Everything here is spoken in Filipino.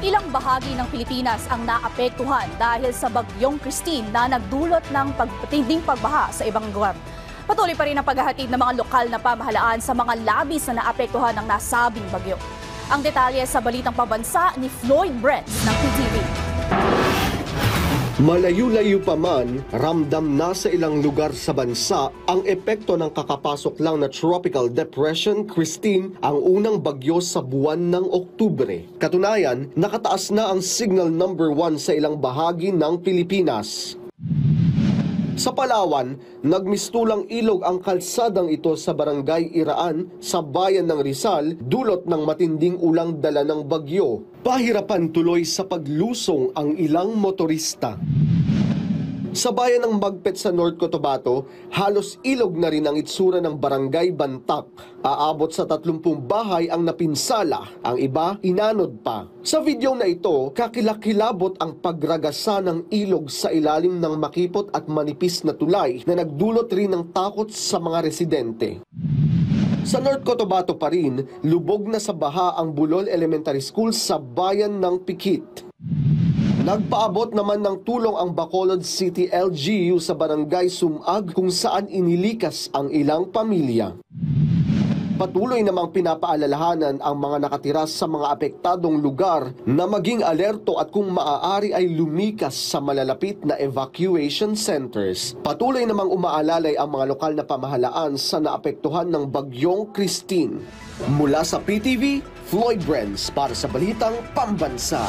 Ilang bahagi ng Pilipinas ang naapektuhan dahil sa bagyong Christine na nagdulot ng matinding pagbaha sa ibang lugar. Patuloy pa rin ang paghahatid ng mga lokal na pamahalaan sa mga labis na naapektuhan ng nasabing bagyo. Ang detalye sa balitang pambansa ni Floyd Brents ng PTV. Malayo-layo pa man, ramdam na sa ilang lugar sa bansa ang epekto ng kakapasok lang na Tropical Depression Christine, ang unang bagyo sa buwan ng Oktubre. Katunayan, nakataas na ang signal number 1 sa ilang bahagi ng Pilipinas. Sa Palawan, nagmistulang ilog ang kalsadang ito sa barangay Iraan sa bayan ng Rizal dulot ng matinding ulang dala ng bagyo. Pahirapan tuloy sa paglusong ang ilang motorista. Sa bayan ng Magpet sa North Cotabato, halos ilog na rin ang itsura ng barangay Bantak. Aabot sa 30 bahay ang napinsala, ang iba inanod pa. Sa video na ito, kakilakilabot ang pagragasa ng ilog sa ilalim ng makipot at manipis na tulay na nagdulot rin ng takot sa mga residente. Sa North Cotabato pa rin, lubog na sa baha ang Bulol Elementary School sa bayan ng Pikit. Nagpaabot naman ng tulong ang Bacolod City LGU sa barangay Sumag kung saan inilikas ang ilang pamilya. Patuloy namang pinapaalalahanan ang mga nakatira sa mga apektadong lugar na maging alerto at kung maaari ay lumikas sa malalapit na evacuation centers. Patuloy namang umaalalay ang mga lokal na pamahalaan sa naapektuhan ng bagyong Christine. Mula sa PTV, Floyd Brents para sa Balitang Pambansa.